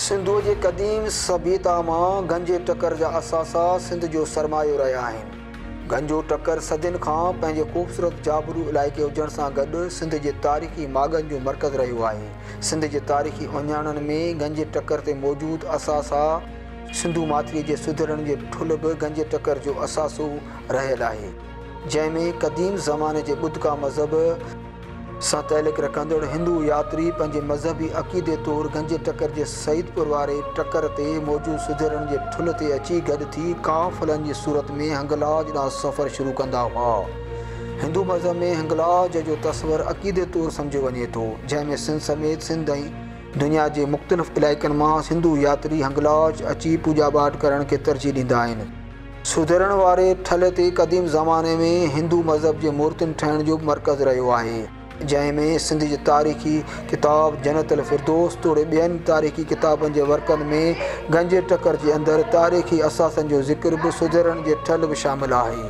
सिंधु के क़दीम सभ्यता में गंजे टक्कर जा असासा सिंध जो सरमायो रहा आहिनि। गंजो टक्कर सदियुनि खां पंहिंजे ख़ूबसूरत जाबरू इलाइक़े हुजण सां गॾु सिंध जे तारीख़ी मागनि जो मर्कज़ रहियो आहे। सिंध जे तारीख़ी उञाणनि में गंजे टक्कर ते मौजूदु असासा सिंधु माथिरी जे सुधरण जे ठुल बि गंजे टक्कर जो असासो रहियल आहे, जंहिंमें क़दीम ज़माने जे बुद्ध मज़हब सां तइल्लुक़ रखंदड़ हिंदू यात्री पंहिंजे मज़हबी अक़ीदे तौरु गंजे टक्कर जे सईदपुर वारे टक्कर ते मौजूदु सुधरण जे ठुल ते अची गॾु थी काफ़िलनि जी सूरत में हिंगलाज ॾांहुं सफ़र शुरू कंदा हुआ। हिंदू मज़हब में हिंगलाज जो तस्वर अक़ीदे तौरु सम्झो वञे थो, जंहिंमें सिंध समेत सिंध ऐं दुनिया जे मुख़्तलिफ़ इलाइक़नि मां हिंदू यात्री हिंगलाज अची पूॼा पाठ करण खे तरजीह ॾींदा आहिनि। सुधरण वारे ठल ते क़दीम ज़माने में हिंदू मज़हब जे मूर्तियुनि ठाहिण जो मर्कज़ रहियो आहे, जंहिंमें सिंध जे तारीख़ी किताब जन्नतुल फिरदौस तोड़े ॿियनि तारीख़ी किताबनि जे वर्कनि में गंजे टक्कर जे अंदरि तारीख़ी असासनि जो ज़िक्र बि सुधरण जे ठल बि शामिल आहे,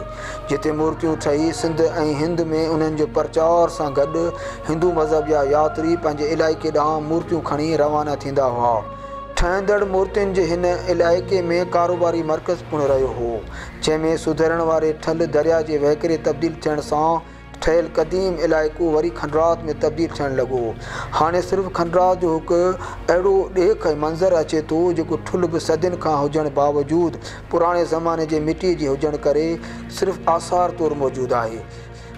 जिते मूर्तियूं ठही सिंध ऐं हिंद में उन्हनि जो प्रचार सां गॾु हिंदू मज़हब जा यात्री पंहिंजे इलाइक़े ॾांहुं मूर्तियूं खणी रवाना थींदा हुआ। ठहंदड़ मूर्तियुनि जे हिन इलाइक़े में कारोबारी मर्कज़ पिणु रहियो हो, जंहिंमें सुधरण वारे ठल दरिया जे वहिकिरे तब्दील थियण सां ठहियल क़दीम इलाइक़ो वरी खंडरात में तब्दील थियण लॻो। हाणे सिर्फ़ु खंडरात जो हिकु अहिड़ो ॾेख ऐं मंज़रु अचे थो जेको ठुल बि सदियुनि खां हुजण बावजूदु पुराणे ज़माने जे मिटी जी हुजण करे सिर्फ़ु आसार तौरु मौजूदु आहे,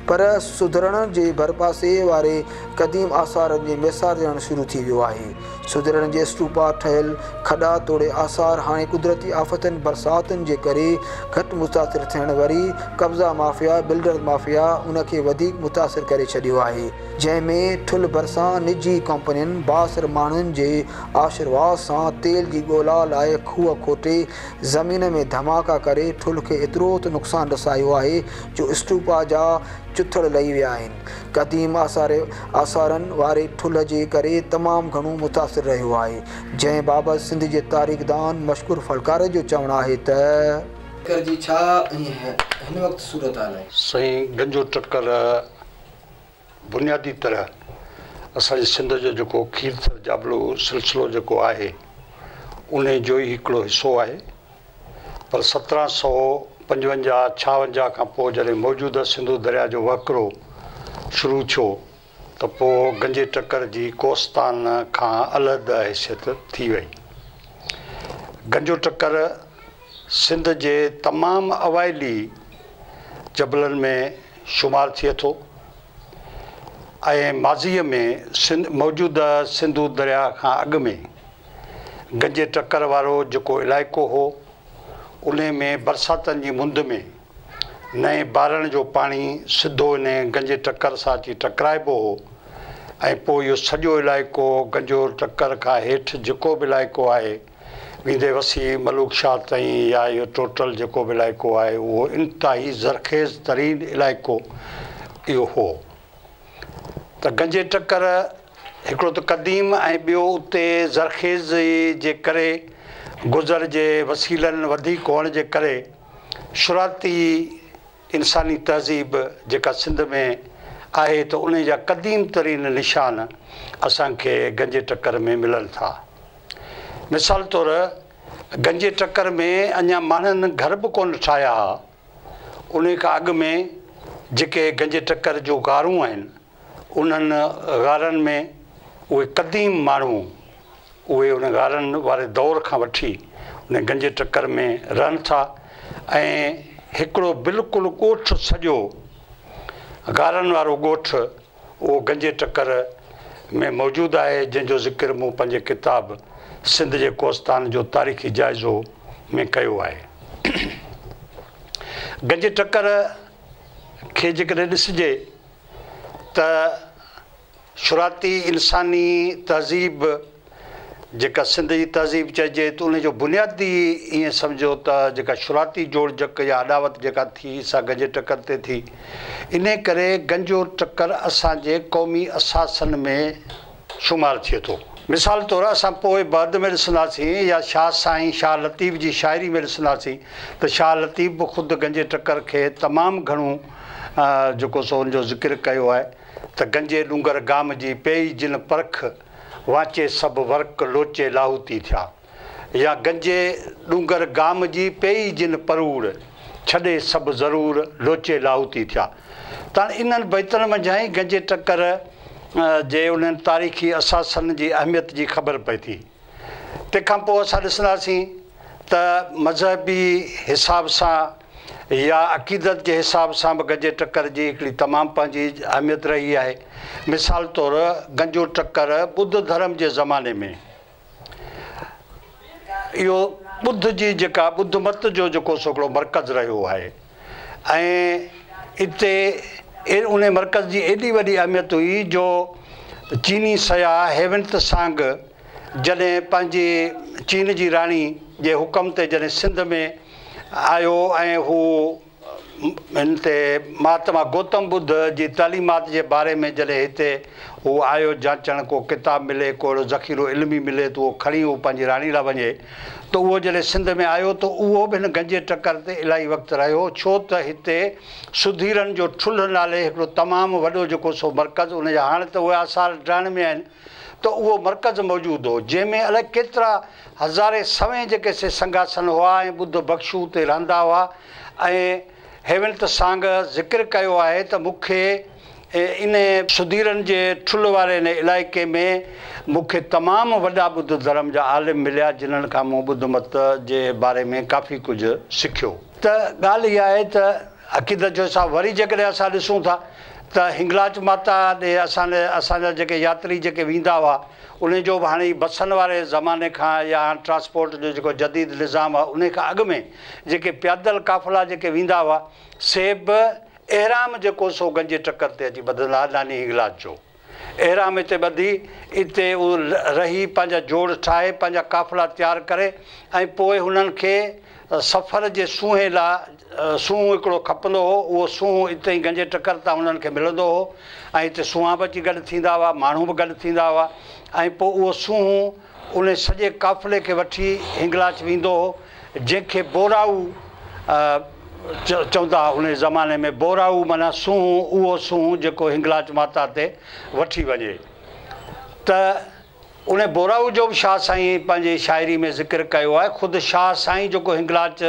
पर सुधरण जे भरपासे वारे क़दीम आसारनि जी मिसार ॾियणु शुरू थी वियो आहे। सुधरण जे स्तूपा ठहियल खॾा तोड़े आसार हाणे कुदरती आफ़तनि बरसातुनि जे करे घटि मुतासिर थियण वरी कब्ज़ा माफ़िया बिल्डर माफ़िया उनखे वधीक मुतासिर करे छॾियो आहे, जंहिंमें ठुल भरिसां निजी कंपनियुनि बासर माण्हुनि जे आशीर्वाद सां तेल जी ॻोल्हा लाइ खूह खोटे ज़मीन में धमाका करे ठुल खे एतिरो त नुक़सानु रसायो आहे जो स्तूपा जा चुथड़ लही विया आहिनि। क़दीम आसारनि वारे ठुल जे करे तमामु घणो मुतासिर रहियो आहे, जंहिं बाबति सिंध जे तारीख़दान मशहूरु फलकार जो चवणु आहे त जी छा हिन वक़्तु सूरत हाल आहे। साईं, गंजो टक्कर बुनियादी तरह असांजे सिंध जो जेको खीरथर जाबलो सिलसिलो जेको आहे उन जो ई हिकिड़ो हिसो आहे, पर 1755-56 खां पोइ जॾहिं मौजूदा सिंधु दरिया जो वकिरो शुरू थियो त पोइ गंजे टक्कर जी कोस्तान खां अलॻि हैसियत थी वई। गंजो टक्कर सिंध जे तमामु अवाइली जबलनि में शुमारु थिए थो ऐं माज़ीअ में मौजूदा सिंधु दरिया खां अॻु में गंजे टक्कर वारो जेको इलाइक़ो हो उन में बरसातनि जी मुंद में नए बारण जो पाणी सिधो इन गंजे टक्कर सां अची टकराइबो हो ऐं पोइ इहो सॼो इलाइक़ो गंजो टक्कर खां हेठि जेको बि इलाइक़ो आहे वेंदे वसी मलूक शाह ताईं या इहो टोटल जेको बि इलाइक़ो आहे उहो इंतिहाई ज़रख़ेज़ तरीन इलाइक़ो इहो हो। त गंजे टक्कर हिकिड़ो त क़दीम ऐं ॿियो उते ज़रख़ेज़ जे करे गुज़र जे वसीलनि वधीक हुअण जे करे शुराती इंसानी तहज़ीब जेका सिंध में आहे त उन जा क़दीम तरीन निशान असांखे गंजे टक्कर में मिलनि था। मिसाल तौरु गंजे टक्कर में अञा माण्हुनि घर बि कोन ठाहिया हुआ, उन खां अॻु में जेके गंजे टक्कर जो गारूं आहिनि उन्हनि गारनि में उहे क़दीम माण्हू उहे उन गारनि वारे दौर खां वठी उन गंजे टक्कर में रहनि था ऐं हिकिड़ो बिल्कुलु ॻोठु सॼो गारनि वारो ॻोठु उहो गंजे टक्कर में मौजूदु आहे, जंहिंजो ज़िक्र मूं पंहिंजे किताब सिंध जे कोस्तान जो तारीख़ी जाइज़ो में कयो आहे। गंजे टक्कर खे जेकॾहिं ॾिसिजे त शुराती इंसानी तहज़ीब जेका सिंध जी तहज़ीब चइजे त उनजो बुनियादी ईअं सम्झो त जेका शुराती जोड़जक या अॾावत जेका थी सा गंजे टक्कर ते थी, इन करे गंजो टक्कर असांजे क़ौमी असासनि में शुमारु थिए थो। मिसाल तौरु असां पोइ बाद में ॾिसंदासीं या शाह साईं शाह लतीफ़ जी शाइरी में ॾिसंदासीं त शाह लतीफ़ बि ख़ुदि गंजे टक्कर खे तमामु घणो जेको सो उनजो ज़िक्र कयो आहे त गंजे डूंगर गाम जी पेई जिन परख वाचे सभु वर्क लोचे लाहूती थिया, या गंजे डूंगर गाम जी पेई जिन परूड़ छॾे सभु ज़रूरु लोचे लाहूती थिया। त इन्हनि बैतनि मंझां ई गंजे टकर जे उन्हनि तारीख़ी असासनि जी अहमियत जी ख़बर पई थी। तंहिंखां पोइ असां ॾिसंदासीं त मज़हबी हिसाब सां या अक़ीदत जे हिसाब सां बि गंजे टकर जी हिकिड़ी तमामु पंहिंजी अहमियत रही आहे। मिसाल तौरु गंजो टकर ॿुध धर्म जे ज़माने में इहो ॿुध जी जेका ॿुध मत जो जेको हिकिड़ो मर्कज़ रहियो आहे, ऐं हिते उन मर्कज़ जी एॾी वॾी अहमियत हुई जो चीनी सयाह हेवंत सांग जॾहिं पंहिंजी चीन जी राणी जे हुकम ते जॾहिं सिंध में आयो ऐं हू हिन ते महात्मा गौतम बुद्ध जी तालीमात जे बारे में जॾहिं हिते हू आयो जांचण, को किताब मिले, को अहिड़ो ज़ख़ीरो इल्मी मिले त उहो खणी उहो पंहिंजी राणी लाइ वञे, त उहो जॾहिं सिंध में आयो त उहो बि हिन गंजे टकर ते इलाही वक़्तु रहियो, छो त हिते सुधीरनि जो ठुल्ह नाले हिकिड़ो तमामु वॾो जेको सो मर्कज़, उनजा हाणे त उहे आसार ड्राइण में आहिनि, त उहो मर्कज़ मौजूदु हो जंहिंमें अलाए केतिरा हज़ारे सवें जेके से संघासन हुआ ऐं ॿुध बख़्शू उते रहंदा हुआ। ऐं हेवंत सांग ज़िक्र कयो आहे त मूंखे इन सुधीरनि जे ठुल्ह वारे इन इलाइक़े में मूंखे तमामु वॾा ॿुध धर्म जा आलिम मिलिया, जिन्हनि खां मूं ॿुध मत जे बारे में काफ़ी कुझु सिखियो। त ॻाल्हि इहा आहे त अक़ीदत जो हिसाब वरी जेकॾहिं असां ॾिसूं था त हिंगलाज माता ॾे असांजा जेके यात्री जेके वेंदा हुआ, उन जो बि हाणे बसनि वारे ज़माने खां या ट्रांसपोर्ट जो जेको जदीद निज़ाम आहे उन खां अॻु में जेके पैदल काफ़िला जेके वेंदा हुआ, से बि एहराम जेको सो गंजे टकर ते अची ॿधंदा, नानी हिंगलाज जो एहराम हिते ॿधी, हिते उहो रही पंहिंजा जोड़ ठाहे पंहिंजा काफ़िला तयारु करे, ऐं पोइ हुननि खे सफ़र जे सूंहें लाइ सूंहुं हिकिड़ो खपंदो हो, उहो सूंहुं हिते ई गंजे टकर तां हुननि खे मिलंदो हो, ऐं हिते सूंहां बि अची गॾु थींदा हुआ, माण्हू बि गॾु थींदा हुआ, ऐं पोइ उहो सूंहुं उन सॼे काफ़िले खे वठी हिंगलाज वेंदो हो, जंहिंखे बोराऊ चवंदा हुआ उन ज़माने में। बोराऊ माना सूंहुं, उहो सूंहुं जेको हिंगलाज माता ते वठी वञे। त उन बोराऊ जो बि शाह साईं पंहिंजी शाइरी में ज़िक्र कयो आहे। ख़ुदि शाह साईं जेको हिंगलाज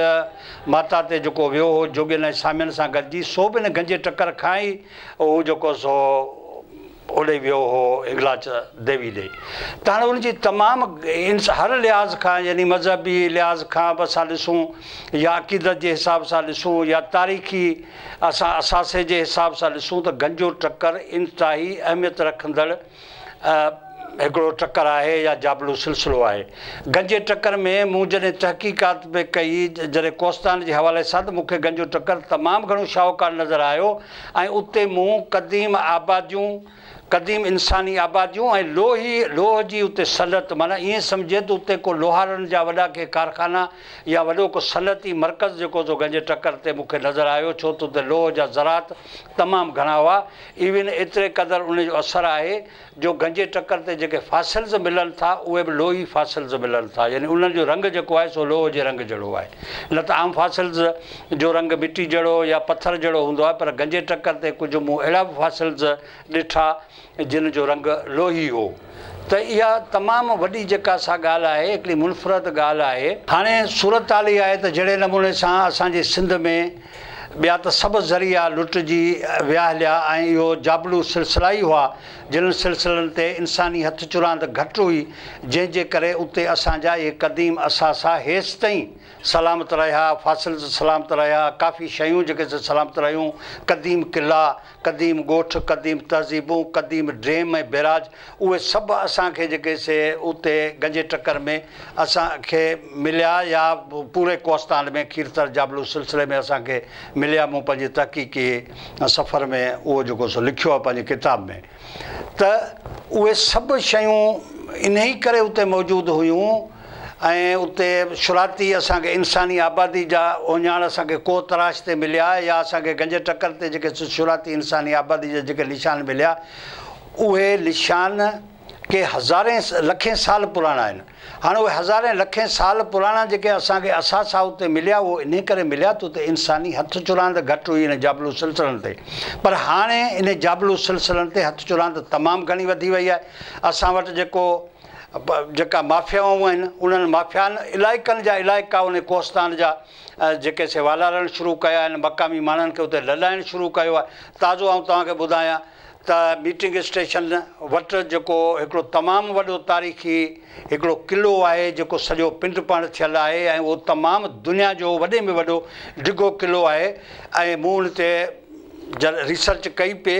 माता ते जेको वियो हो जोगियुनि ऐं सामियुनि सां गॾिजी, सो बि हिन गंजे टकर खां ई उहो जेको सो ओॾे वियो हो हिंगलाज देवी ॾे। त हाणे उनजी तमामु हर लिहाज़ खां, यानी मज़हबी लिहाज़ खां बि असां ॾिसूं या अक़ीदत जे हिसाब सां ॾिसूं या तारीख़ी असां असासे जे हिसाब सां ॾिसूं त गंजो टकर इंतिहाई अहमियत रखंदड़ हिकिड़ो टकर आहे या जाबलू सिलसिलो आहे। गंजे टकर में मूं जॾहिं तहक़ीक़ात में कई, जॾहिं कोस्तान जे हवाले सां, त मूंखे गंजो टकर तमामु घणो शाहूकार नज़र आयो, ऐं उते मूं क़दीम आबादियूं, क़दीम इंसानी आबादियूं ऐं लोह जी उते सनत, माना ईअं सम्झे त उते को लोहारनि जा वॾा के कारखाना या वॾो को सनती मर्कज़ जेको सो गंजे टकर ते मूंखे नज़र आयो, छो त उते लोह जा ज़रात तमामु घणा हुआ। इवन एतिरे क़दुरु उनजो असरु आहे जो गंजे टकर ते जेके फासिल्स मिलनि था उहे बि लोही फासिल्स मिलनि था, यानी उन्हनि जो रंग जेको आहे सो लोह जे रंग जहिड़ो आहे। न त आम फासिल्स जो रंग मिटी जहिड़ो या पथर जहिड़ो हूंदो आहे, पर गंजे टकर ते कुझु मूं अहिड़ा बि फासिल्स ॾिठा जिन जो रंग लोही हो। त इहा तमामु वॾी जेका सा ॻाल्हि आहे, हिकिड़ी मुनफ़रद ॻाल्हि आहे। हाणे सूरत हाल इहा आहे त जहिड़े नमूने सां असांजे सिंध में ॿिया त सभु ज़रिया लुटिजी विया हलिया ऐं इहो जाबलू सिलसिला ई हुआ, जिन सिलसिलनि ते इंसानी हथ चुरांद घटि हुई, जंहिंजे करे उते असांजा इहे क़दीम असासा हेसि ताईं सलामत रहिया, फासिल्स सलामत रहिया, काफ़ी शयूं जेके सलामत रहियूं, क़दीम क़िला, क़दीम ॻोठ, क़दीम तहज़ीबूं, क़दीम ड्रेम ऐं बैराज, उहे सभु असांखे जेके से उते गंजे टकर में असांखे मिलिया, या पूरे कोस्तान में खीरथर जाबलू सिलसिले में असांखे मिलिया। मूं पंहिंजी तहक़ीक़ी सफ़र में उहो जेको सो लिखियो आहे पंहिंजी किताब में। त उहे सभु शयूं इन ई करे उते मौजूदु हुयूं, ऐं उते शुराती असांखे इंसानी आबादी जा ओञाण असांखे को तराश ते मिलिया, या असांखे गंजे टकर ते जेके शुराती इंसानी आबादी जा जेके निशान मिलिया, उहे निशान के हज़ारे लखे साल पुराणा आहिनि। हाणे उहे हज़ारे लखे साल पुराणा जेके असांखे असासा उते मिलिया उहो इन करे मिलिया त उते इंसानी हथ चुरांद घटि हुई इन जाबलू सिलसिलनि ते। पर हाणे इन जाबलू सिलसिलनि ते हथ चुरांद तमामु घणी वधी वई आहे। असां वटि जेका माफ़ियाऊं आहिनि उन्हनि माफ़ियानि इलाइक़नि जा इलाइक़ा उन कोस्तान जा जेके से वालारणु शुरू कया आहिनि, मक़ामी माण्हुनि खे उते लॾाइणु शुरू कयो आहे। ताज़ो आउं तव्हांखे ॿुधायां त मीटिंग स्टेशन वटि जेको हिकिड़ो तमामु वॾो तारीख़ी हिकिड़ो क़िलो आहे जेको सॼो पिंड पाण थियलु आहे ऐं उहो तमामु दुनिया जो वॾे में वॾो डिघो क़िलो आहे ऐं मूं हुन ते रिसर्च कई पे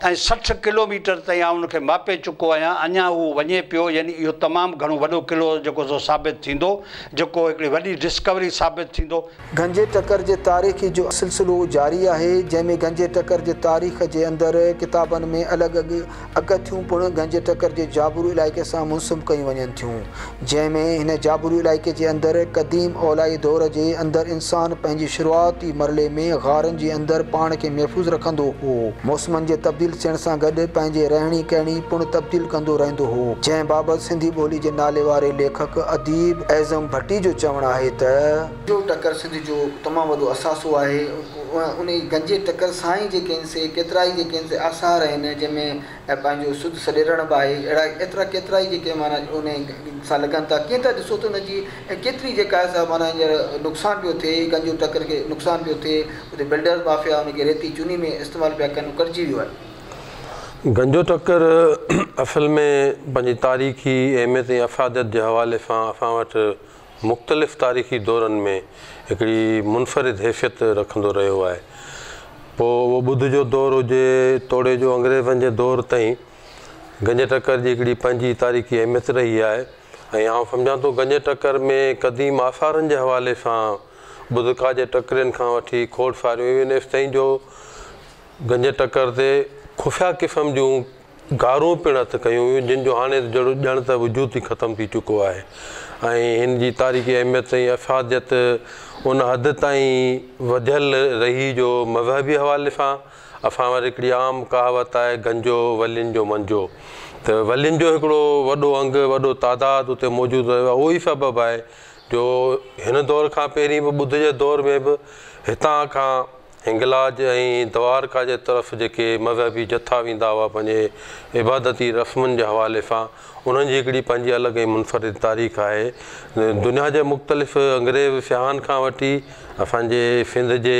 ऐं 60 किलोमीटर ताईं आउं उनखे मापे चुको आहियां। अञा उहो वञे पियो, यानी इहो तमामु घणो वॾो क़िलो जेको सो साबित थींदो, जेको हिकिड़ी वॾी डिस्कवरी साबित थींदो। गंजे टकर जे तारीख़ी जो सिलसिलो जारी आहे, जंहिंमें गंजे टकर जे तारीख़ जे अंदरि किताबनि में अलॻि अगथियूं पिणु गंजे टकर जे जाबरू इलाइक़े सां मुंसब कयूं वञनि थियूं, जंहिंमें हिन जाबरू इलाइक़े जे अंदरि क़दीम ओलाई दौर जे अंदरि इंसानु पंहिंजी शुरूआती मरले में गारनि जे अंदरि पाण खे महफ़ूज़ रखंदो हो। मौसमनि जे तब्दील थियण सां गॾु पंहिंजे रहणी कहणी पिणु तब्दील कंदो रहंदो हो, जंहिं बाबति सिंधी ॿोली जे नाले वारे लेखक अदीब एज़म भट्टी जो चवणु आहे त गंजो टकर सिंध जो तमामु वॾो असासो आहे। उन गंजे टकर सां ई जेके आहिनि से केतिरा ई जेके आहिनि से आसार आहिनि, जंहिंमें पंहिंजो शुद्ध सॾेरण बि आहे। अहिड़ा एतिरा केतिरा ई जेके माना उन सां लॻनि था। कीअं था ॾिसो त उनजी केतिरी जेका आहे माना हींअर नुक़सानु पियो थिए, गंजो टकर खे नुक़सानु पियो थिए, उते बिल्डर माफ़िया उनखे रेती चुनी में इस्तेमालु पिया कनि, कटिजी वियो आहे। गंजो टकर असल में पंहिंजी तारीख़ी अहमियत ऐं अफ़ादियत जे हवाले सां असां वटि मुख़्तलिफ़ तारीख़ी दौरनि में हिकिड़ी मुनफ़रिद हैसियत रखंदो रहियो आहे। पोइ उहो ॿुध जो दौरु हुजे, तोड़े जो अंग्रेज़नि जे दौर ताईं गंजे टकर जी हिकिड़ी पंहिंजी तारीख़ी अहमियत रही आहे। ऐं आउं सम्झां थो गंजे टकर में क़दीम आसारनि जे हवाले सां बुदका जे टकरनि खां वठी खोड़ फारियूं इन ताईं जो गंजे टकर ते खुफ़िया क़िस्म जूं गारूं पिणु हथु कयूं हुयूं, जिन जो हाणे ॼण त वजूद ई ख़तमु थी चुको आहे। ऐं हिन जी तारीख़ी अहमियत ऐं अफ़ादियत उन हद ताईं वधियल रही जो मज़हबी हवाले सां असां वटि हिकिड़ी आम कहावत आहे गंजो वलियुनि जो मंजो। त वलियुनि जो हिकिड़ो वॾो अंग वॾो तादादु उते मौजूदु रहियो आहे। उहो ई सबबु आहे जो हिन दौर खां पहिरीं बि ॿुध जे दौर में बि हितां खां हिंगलाज ऐं द्वारका जे तरफ़ जेके मज़हबी जथा वेंदा हुआ पंहिंजे इबादती रस्मुनि जे हवाले सां, उन्हनि जी हिकिड़ी पंहिंजी अलॻि ऐं मुनफ़रिद तारीख़ आहे। दुनिया जे मुख़्तलिफ़ अंग्रेज़ सियाहनि खां वठी असांजे सिंध जे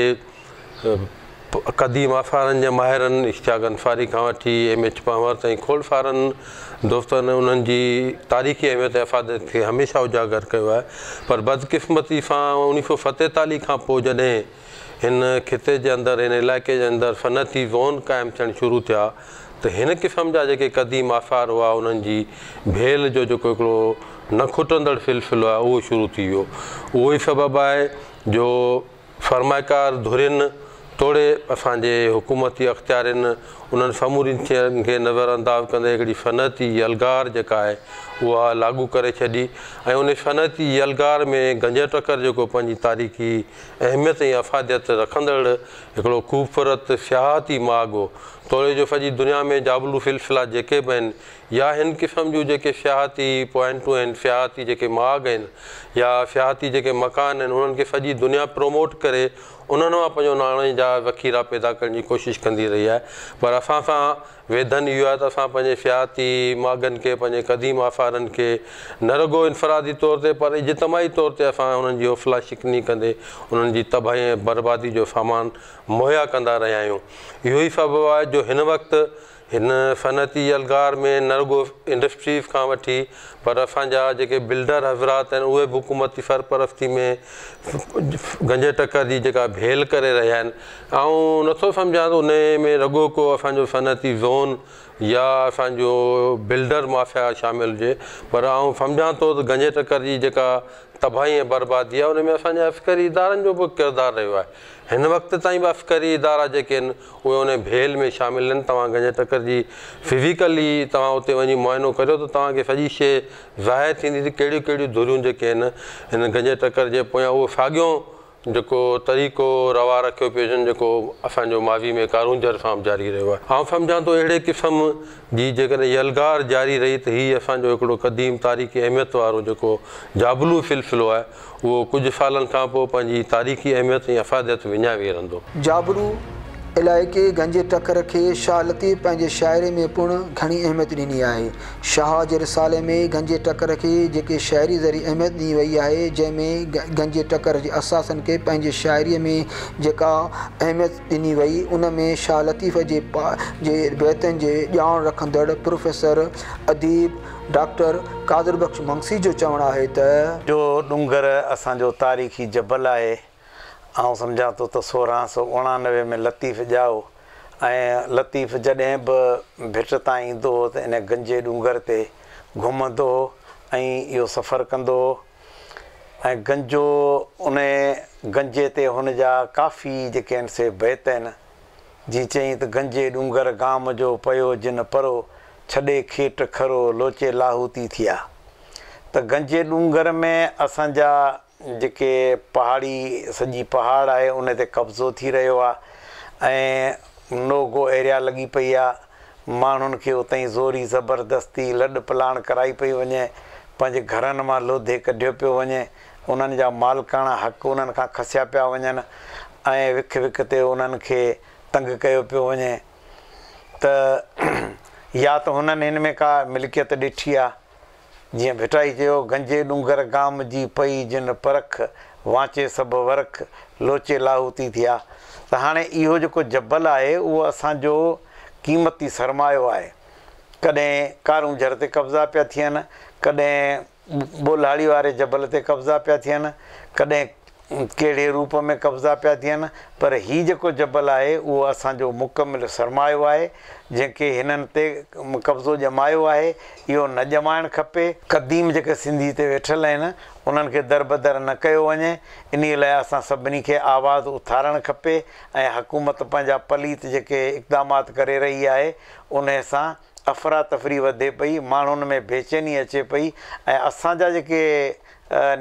क़दीम आसारनि जे माहिरनि इश्तियाक़ अंसारी खां वठी MH पंवर ताईं खोड़ सारनि दोस्तनि उन्हनि जी तारीख़ी अहमियत ऐं अफ़ादियत खे हमेशह उजागर कयो आहे। पर बदकिस्मती सां 1947 खां पोइ जॾहिं हिन खिते जे अंदरि हिन इलाइक़े जे अंदरि सनती ज़ोन क़ाइमु थियणु शुरू थिया त हिन क़िस्म जा जेके क़दीम आसार हुआ उन्हनि जी भेल जो जेको हिकिड़ो न खुटंदड़ सिलसिलो आहे उहो शुरू थी वियो। उहो ई सबबु आहे जो फरमाइकार धुरियुनि तोड़े असांजे हुकूमती अख़्तियारनि उन्हनि समूरियुनि शयुनि खे नज़रअंदाज़ कंदे हिकिड़ी सनती यलगार जेका आहे उहा लागू करे छॾी। ऐं उन सनती यलगार में गंजे टकर जेको पंहिंजी तारीख़ी अहमियत ऐं अफ़ादियत रखंदड़ हिकिड़ो ख़ूबसूरत सियाहती माॻ हो। तोड़े जो सॼी दुनिया में जाबलू सिलसिला जेके बि आहिनि या हिन क़िस्म जूं जेके सियाहती पॉइंटूं आहिनि, सियाहती जेके माॻ आहिनि या सियाहती जेके मकान आहिनि, उन्हनि खे सॼी दुनिया प्रोमोट करे उन्हनि मां पंहिंजो नाणे जा ज़ख़ीरा पैदा करण जी कोशिशि कंदी रही आहे। पर असां सां वेधन इहो आहे त असां पंहिंजे सियाहती माॻनि खे, पंहिंजे क़दीम आसारनि खे न रुॻो इनफ़रादी तौर ते पर इज्तमाही तौर ते असां उन्हनि जी हौसला शिकनी कंदे उन्हनि जी तबाही ऐं बर्बादी जो सामान मुहैया कंदा रहिया आहियूं। इहो ई सबबु आहे जो हिन वक़्तु हिन सनती यलगार में न रुॻो इंडस्ट्रीज़ खां वठी पर असांजा जेके बिल्डर हज़रात आहिनि उहे बि हुकूमती सरपरस्ती में गंजे टकर जी जेका भेल करे रहिया आहिनि। ऐं नथो सम्झां त उन में रुॻो को असांजो सनती ज़ोन या असांजो बिल्डर माफ़िया शामिलु हुजे, पर आउं सम्झां थो त गंजे टकर जी जेका तबाही ऐं बर्बादी आहे उन में असांजे अस्करी इदारनि जो बि किरदारु रहियो आहे। हिन वक़्त ताईं बि अस्करी इदारा जेके आहिनि उहे उन भेल में शामिलु आहिनि। तव्हां गंजे टकर जी फिज़िकली तव्हां उते वञी मुआइनो करियो त तव्हांखे सॼी शइ ज़ाहिर थींदी त कहिड़ियूं कहिड़ियूं धुरियूं जेके आहिनि हिन गंजे टकर जे पोयां उहो साॻियो जेको तरीक़ो रवा रखियो पियो हुजनि जेको असांजो माज़ी में कारूंजर फार्म जारी रहियो आहे। आउं सम्झां थो अहिड़े क़िस्म जी जेकॾहिं यलगार जारी रही त हीअ असांजो हिकिड़ो क़दीम तारीख़ी अहमियत वारो जेको जाबलू सिलसिलो आहे उहो कुझु सालनि खां पोइ पंहिंजी तारीख़ी अहमियत ऐं अफ़ादियत विञाए रहंदो। जाबलू इलाइक़े गंजे टकर खे शाह लतीफ़ पंहिंजे शाइरी में पिणु घणी अहमियत ॾिनी आहे। शाह जे रिसाले में गंजे टकर खे जेके शाइरी ज़रिए अहमियत ॾिनी वई आहे, जंहिंमें गंजे टकर जे असासनि खे पंहिंजे शाइरीअ में जेका अहमियत ॾिनी वई उन में शाह लतीफ़ जे बैतनि जे ॼाण रखंदड़ प्रोफेसर अदीब डॉक्टर कादिर बख्श मंगसी जो चवणु आहे त जो डूंगर असांजो तारीख़ी जबल आहे। आउं सम्झां थो त 1689 में लतीफ़ ॼाओ ऐं लतीफ़ जॾहिं बि भिट तां ईंदो हो त इन गंजे डूंगर ते घुमंदो हो ऐं इहो सफ़रु कंदो हो ऐं गंजो उन गंजे ते हुन जा काफ़ी जेके आहिनि से बैत आहिनि। जीअं चई त गंजे डूंगर गाम जो पयो जिन परो छॾे खेट खरो लोचे लाहूती थिया। त गंजे डूंगर में असांजा जेके पहाड़ी सॼी पहाड़ आहे उन ते कब्ज़ो थी रहियो आहे ऐं नोगो एरिया लॻी पई आहे। माण्हुनि खे उतां ज़ोरी ज़बरदस्ती लॾ पलाण कराई पई वञे, पंहिंजे घरनि मां लोधे कढियो पियो वञे, उन्हनि जा मालिकाणा हक़ उन्हनि खां खसिया पिया वञनि ऐं विख विख ते उन्हनि खे तंग कयो पियो वञे। त या त हुननि हिन में का मिल्कियत ॾिठी आहे, जीअं भिटाई चयो गंजे डूंगर गाम जी पई जिन परख वांचे सभु वरख लोचे लाहूती थिया। त हाणे इहो जेको जबल आहे उहो असांजो क़ीमती सरमायो आहे। कॾहिं कारूंजर ते कब्ज़ा पिया थियनि, कॾहिं बोलाड़ी वारे जबल ते कब्ज़ा पिया थियनि, कॾहिं कहिड़े रूप में कब्ज़ा पिया थियनि, पर हीउ जेको जबल आहे उहो असांजो मुकमिल सरमायो आहे जंहिंखे हिननि ते कब्ज़ो ॼमायो आहे। इहो न ॼमाइणु खपे। क़दीम जेके सिंधी ते वेठल आहिनि उन्हनि खे दरबदर न कयो वञे। इन लाइ असां सभिनी खे आवाज़ु उथारणु खपे ऐं हुकूमत पंहिंजा पलीत जेके इक़दामात करे रही आहे उन सां अफ़रा तफ़री वधे पई, माण्हुनि में बेचैनी अचे पई ऐं असांजा जेके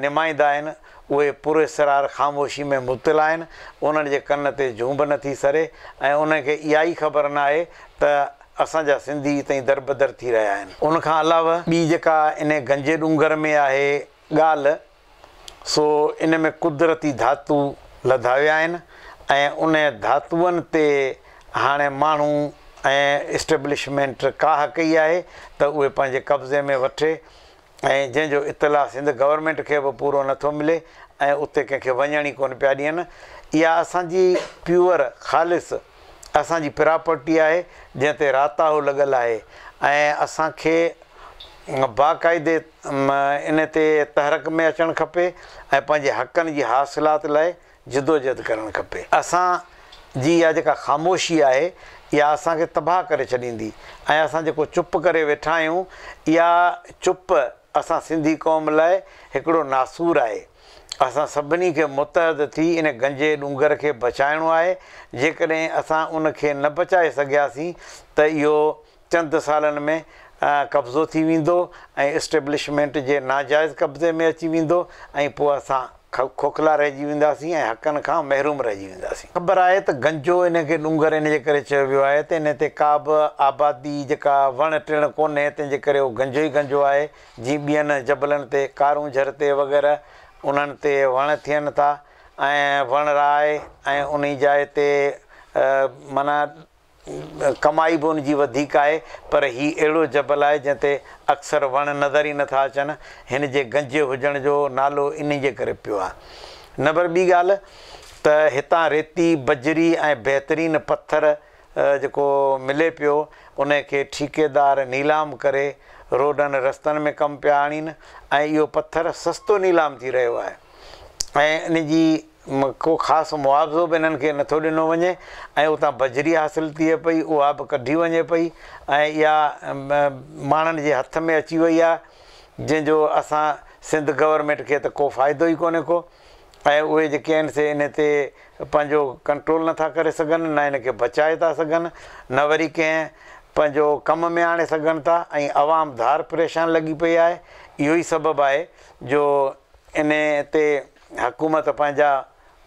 नुमाइंदा आहिनि उहे पूरे सरार ख़ामोशी में मुब्तला आहिनि। उन्हनि जे कन ते झूंब नथी सरे ऐं उनखे इहा ई ख़बर न आहे त असांजा सिंधी ताईं दरबदर थी रहिया आहिनि। उनखां अलावा ॿी जेका इन गंजे डूंगर में आहे ॻाल्हि, सो इन में कुदरती धातू लधाविया आहिनि ऐं उन धातुअनि ते हाणे माण्हू ऐं इस्टेब्लिशमेंट काह कई आहे त उहे पंहिंजे कब्ज़े में वठे ऐं जंहिंजो इतला सिंध गवर्नमेंट खे बि पूरो नथो मिले ऐं उते कंहिंखे वञण ई कोन पिया ॾियनि। इहा असांजी प्योर ख़ालिस असांजी प्रॉपर्टी आहे जंहिं ते राताहो लॻल आहे ऐं असांखे बाक़ाइदे इन ते तहरक में अचणु खपे ऐं पंहिंजे हक़नि जी हासिलात लाइ जिदोजहद करणु खपे। असांजी इहा जेका ख़ामोशी आहे इहा असांखे तबाह करे छॾींदी ऐं असां जेको चुप करे वेठा आहियूं इहा चुप असां सिंधी क़ौम लाइ हिकिड़ो नासूर आहे। असां सभिनी खे मुतहद थी इन गंजे डूंगर खे बचाइणो आहे। जेकॾहिं असां उनखे न बचाए सघियासीं त इहो चंद सालनि में कब्ज़ो थी वेंदो ऐं इस्टेब्लिशमेंट जे नाजाइज़ कब्ज़े में अची वेंदो ऐं पोइ असां खोखला रहिजी वेंदासीं ऐं हक़नि खां महरूम रहिजी वेंदासीं। ख़बर आहे त गंजो इनखे डूंगर इन जे करे चयो वियो आहे त इन ते का बि आबादी जेका वण टिण कोन्हे, तंहिंजे करे उहो गंजो ई गंजो आहे। जीअं ॿियनि जबलनि ते कारूंझर ते वग़ैरह उन्हनि ते वण थियनि था ऐं वण राए ऐं उन जाइ ते माना कमाई बि उनजी वधीक आहे। पर हीउ अहिड़ो जबल आहे जंहिं ते अक्सर वण नज़र ई नथा अचनि। हिन जे गंजे हुजण जो नालो इन जे करे पियो आहे। नंबर ॿी ॻाल्हि त हितां रेती बजरी ऐं बहितरीनु पथर जेको मिले पियो उनखे ठेकेदार नीलाम करे रोडनि रस्तनि में कमु पिया आणीनि ऐं इहो पथर सस्तो नीलाम थी रहियो आहे ऐं इन जी को ख़ासि मुआवज़ो बि इन्हनि खे नथो ॾिनो वञे ऐं उतां बजरी हासिलु थिए पई, उहा बि कढी वञे पई ऐं इहा माण्हुनि जे हथ में अची वई आहे जंहिंजो असां सिंध गवर्नमेंट खे त को फ़ाइदो ई कोन्हे को ऐं उहे जेके आहिनि से इन ते पंहिंजो कंट्रोल नथा करे सघनि, न इन खे बचाए था सघनि, न वरी कंहिं पंहिंजो कम में आणे सघनि था ऐं आवाम धार परेशान लॻी पई आहे। इहो ई सबबु आहे जो इन ते हुकूमत पंहिंजा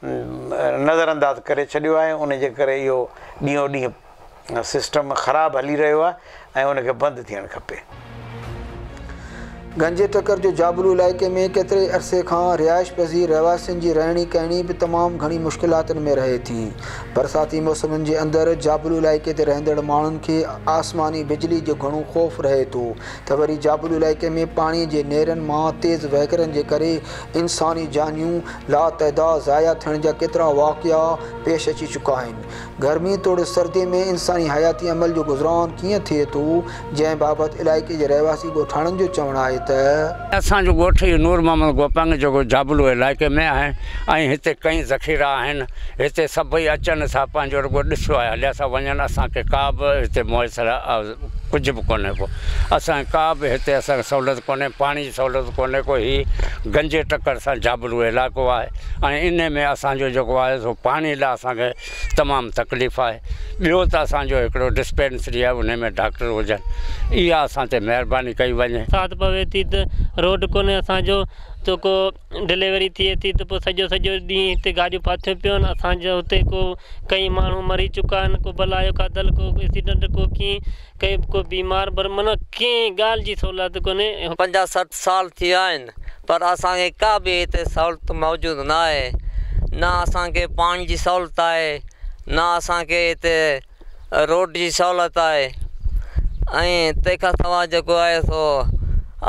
नज़रअंदाज करे छॾियो आहे। उन जे करे इहो ॾींहों ॾींहुं सिस्टम ख़राबु हली रहियो आहे ऐं उनखे बंदि थियणु खपे। गंजे टकर जो जाबलू इलाइक़े में केतिरे अरसे खां रिहाइश पज़ीर रहवासियुनि जी रहणी कहणी बि तमामु घणी मुश्किलातुनि में रहे थी। बरसाती मौसमनि जे अंदरि जाबलू इलाइक़े ते रहंदड़ माण्हुनि खे आसमानी बिजली जो घणो ख़ौफ़ रहे थो त वरी जाबलू इलाइक़े में पाणीअ जे नेरनि मां तेज़ वहिकरनि जे करे इंसानी जानियूं लातइदाद ज़ाया थियण जा केतिरा वाक़िआ पेश अची चुका आहिनि। गर्मी तोड़े सर्दी में इंसानी हयाती अमल जो गुज़रान कीअं थिए थो, जंहिं बाबति इलाइक़े जे रहवासी ॻोठाणनि जो चवणु आहे असांजो ॻोठ नूर मोहम्मद गोपांग जेको जाबलू इलाइक़े में आहे ऐं हिते कई ज़ख़ीरा आहिनि। हिते सभई अचनि सां पंहिंजो रुॻो ॾिसो आहे, हलिया सां वञनि। असांखे का बि हिते मुयसर कुझु बि कोन्हे को, असांखे का बि हिते असांखे सहूलियत कोन्हे, पाणी जी सहूलियत कोन्हे को। ही गंजे टकर सां जाबलू इलाइक़ो आहे ऐं इन में असांजो जेको आहे सो पाणी लाइ असांखे तमामु तकलीफ़ आहे। ॿियो त असांजो हिकिड़ो डिस्पेंसरी आहे, उन में डॉक्टर हुजनि, इहा असां ते महिरबानी कई वञे। साथ पवे थी त रोड कोन्हे असांजो, तो को डिलीवरी थिए थी त पोइ सॼो ॾींहुं हिते गाॾियूं फाथियूं पियूं आहिनि। असांजो हुते को कई माण्हू मरी चुका आहिनि, को भलायो कादल, को एक्सीडेंट, को कीअं कई को बीमार, पर माना कंहिं ॻाल्हि जी सहूलियत कोन्हे। 50-60 साल थी विया आहिनि पर असांखे का बि हिते सहूलियत मौजूदु न आहे। न असांखे पाणी जी सहूलियत आहे, न असांखे हिते रोड जी सहूलियत आहे। ऐं तंहिंखां सवाइ जेको आहे सो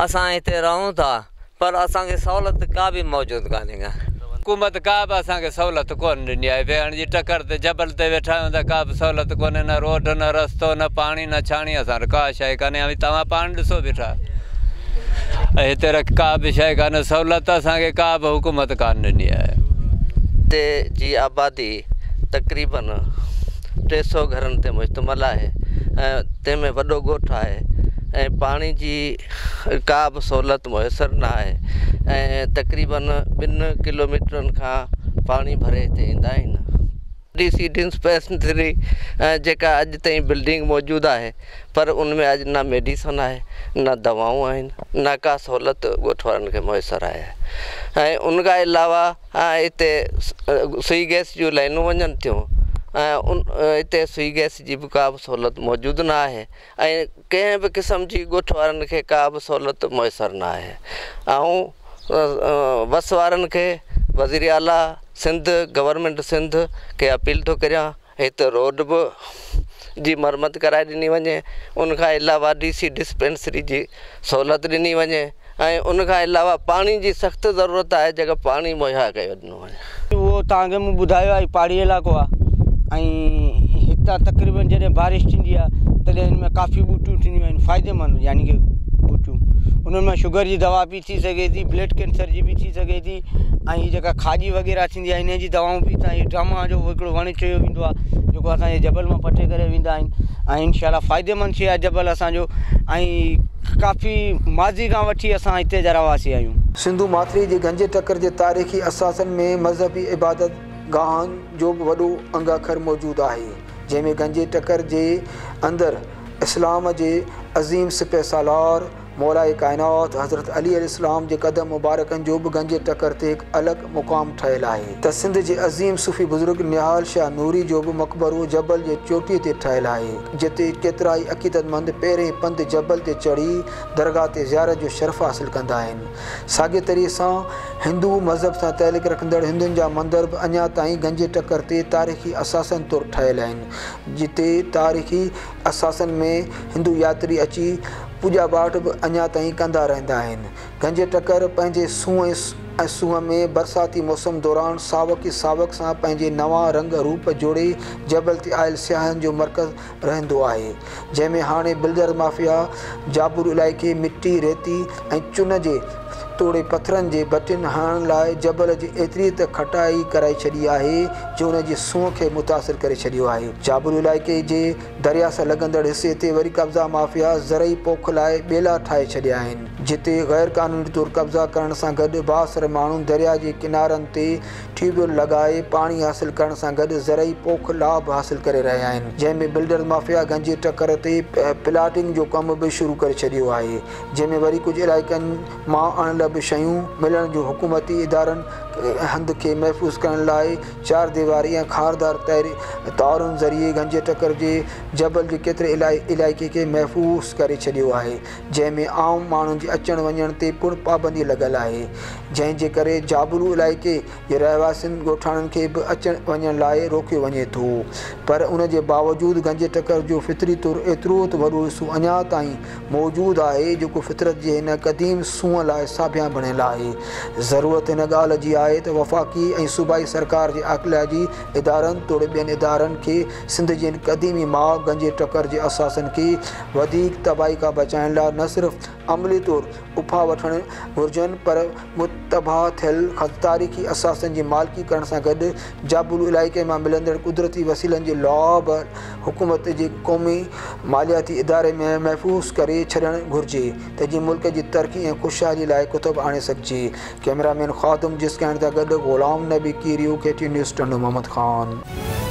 असां हिते रहूं था पर असांखे सहूलियत का बि मौजूदु कान्हे का। हुकूमत का बि असांखे सहूलियत कोन ॾिनी आहे। वेहण जी टकर ते जबल ते वेठा आहियूं त का बि सहूलियत कोन्हे, न रोड, न रस्तो, न पाणी, न छाणी, असां का शइ कान्हे। तव्हां पाण ॾिसो बीठा, हिते का बि शइ कान्हे, सहूलियत असांखे का बि हुकूमत कान ॾिनी आहे। हिते जी आबादी तक़रीबन 300 घरनि ते मुश्तमिल आहे ऐं तंहिंमें वॾो ॻोठु आहे ऐं पाणी जी का बि सहूलियत मुयसरु न आहे ऐं तक़रीबन 2 किलोमीटरनि खां पाणी भरे हिते ईंदा आहिनि। DC डिस्पेंसरी जेका अॼु ताईं बिल्डिंग मौजूदु आहे पर उनमें अॼु न मेडिसन आहे, न दवाऊं आहिनि, न का सहूलियत ॻोठ वारनि खे मुयसरु आहे। ऐं उन खां अलावा हिते सुई गैस जूं लाइनूं वञनि थियूं ऐं हिते सुई गैस जी बि का बि सहूलियत मौजूदु न आहे ऐं कंहिं बि क़िस्म जी ॻोठ वारनि खे का बि सहूलियत मुयसरु न आहे। ऐं बस वारनि खे वज़ीर आला सिंध, गवर्नमेंट सिंध खे अपील थो करियां हिते रोड बि जी मरमत कराए ॾिनी वञे। उनखां अलावा DC डिस्पेंसरी जी सहूलियत ॾिनी वञे ऐं उनखां अलावा पाणी जी सख़्तु ज़रूरत आहे, जेका पाणी मुहैया कयो ॾिनो वञे। उहो तव्हांखे मूं ॿुधायो आहे पहाड़ी इलाइक़ो आहे ऐं हितां तक़रीबन जॾहिं बारिश थींदी आहे तॾहिं हिन में काफ़ी ॿूटियूं थींदियूं आहिनि फ़ाइदेमंद, यानी कि ॿूटियूं उन्हनि में शुगर जी दवा बि थी सघे थी, ब्लड कैंसर जी बि थी सघे थी ऐं हीअ जेका खाजी वग़ैरह थींदी आहे इन जी दवाऊं बि हितां ड्रामा जो हिकिड़ो वण चयो वेंदो आहे जेको असांजे जबल मां पटे करे वेंदा आहिनि ऐं इनशाला फ़ाइदेमंद शइ आहे जबल असांजो। ऐं काफ़ी माज़ी खां वठी असां हिते जा रहवासी आहियूं। सिंधु माथिरी जे गंजे टकर जे तारीख़ी असासनि में मज़हबी इबादत गाहनि जो बि वॾो अंगाखर मौजूदु आहे, जंहिंमें गंजे टकर जे अंदरि इस्लाम जे अज़ीम सिपह सालार मौलाए काइनात हज़रत अली अलैहिस्सलाम जे क़दम मुबारकनि जो बि गंजे टकर ते हिकु अलॻि मुक़ाम ठहियलु आहे त सिंध जे अज़ीम सूफ़ी बुज़ुर्ग निहाल शाह नूरी जो बि मक़बरो जबल जे चोटीअ ते ठहियलु आहे, जिते केतिरा ई अक़ीदतमंद पहिरें पंधु जबल ते चढ़ी दरगाह ते ज़ियारत जो शर्फ़ हासिलु कंदा आहिनि। साॻे तरीक़े सां हिंदू मज़हब सां तइल्लुक़ रखंदड़ हिंदुनि जा मंदर बि अञा ताईं गंजे टकर ते तारीख़ी असासनि तौरु ठहियलु आहिनि, जिते तारीख़ी असासनि में हिंदू यात्री अची पूॼा पाठ बि अञा ताईं कंदा रहंदा आहिनि। गंजे टकर पंहिंजे सूंहं में बरसाती मौसम दौरान सावक सां पंहिंजे नवां रंग रूप जोड़े जबल ते आयल सियाहनि जो मर्कज़ रहंदो आहे, जंहिंमें हाणे बिल्डर माफ़िया जाबुर इलाइक़े मिटी, रेती ऐं चुन जे तोड़े पथरनि जे भटियुनि हणण लाइ जबल जी एतिरी त खटाई कराए छॾी आहे जो उन जी सूंहं खे मुतासिर करे छॾियो आहे। जाबुर इलाइक़े जे दरिया सां लॻंदड़ हिसे ते वरी कब्ज़ा माफ़िया ज़रई पोख लाइ ॿेला ठाहे छॾिया आहिनि। जिते गैर कानूनी तौर कब्ज़ा करण सां गॾु बासर माण्हू दरिया जे किनारनि ते ट्यूबवेल लॻाए पाणी हासिल करण सां गॾु ज़रई पोख लाभ हासिल करे रहिया आहिनि, जंहिंमें बिल्डर माफ़िया गंजे टकर ते प्लाटिंग जो कमु बि शुरू करे छॾियो आहे, जंहिंमें वरी कुझु इलाइक़नि मां अणलभ शयूं मिलण जो हुकूमती इदारनि हंध खे महफ़ूज़ करण लाइ चार दीवारी ऐं खारदार तारुनि ज़रिए गंजे टकर जे जबल जे केतिरे इलाइक़े खे महफ़ूज़ करे छॾियो आहे, जंहिंमें आम माण्हुनि जे अचण वञण ते पुर पाबंदी लॻल आहे, जंहिंजे करे जाबलू इलाइक़े जे रहवासियुनि ॻोठाणनि खे बि अचण वञण लाइ रोकियो वञे थो। पर उन जे बावजूदि गंजे टकर जो फितरी तौरु एतिरो त वॾो हिसो अञा ताईं मौजूदु आहे जेको फितरत जे हिन क़दीम सूंहं लाइ साबिया बणियलु आहे। ज़रूरत हिन ॻाल्हि जी आहे त वफ़ाक़ी ऐं सूबाई सरकार जे आकलियाजी इदारनि तोड़े ॿियनि इदारनि खे सिंध जे क़दीमी माउ गंजे टकर जे असासनि खे वधीक तबाही खां बचाइण लाइ न सिर्फ़ु अमली तौरु उफ़ा वठणु घुरिजनि पर मुतबाह थियल तारीख़ी असासनि जी मालिकी करण सां गॾु जाबुलू इलाइक़े मां मिलंदड़ कुदरती वसीलनि जे लाभ हुकूमत जे क़ौमी मालियाती इदारे में महफ़ूज़ करे छॾणु घुरिजे त जीअं मुल्क जी तरक़ी ऐं ख़ुशहाली लाइ कुतब आणे सघिजे। कैमरामैन ख़ादम जिस कहण सां गॾु ग़ुलाम नबी कीरियो, KTN न्यूज़ टंडो मोहम्मद ख़ान।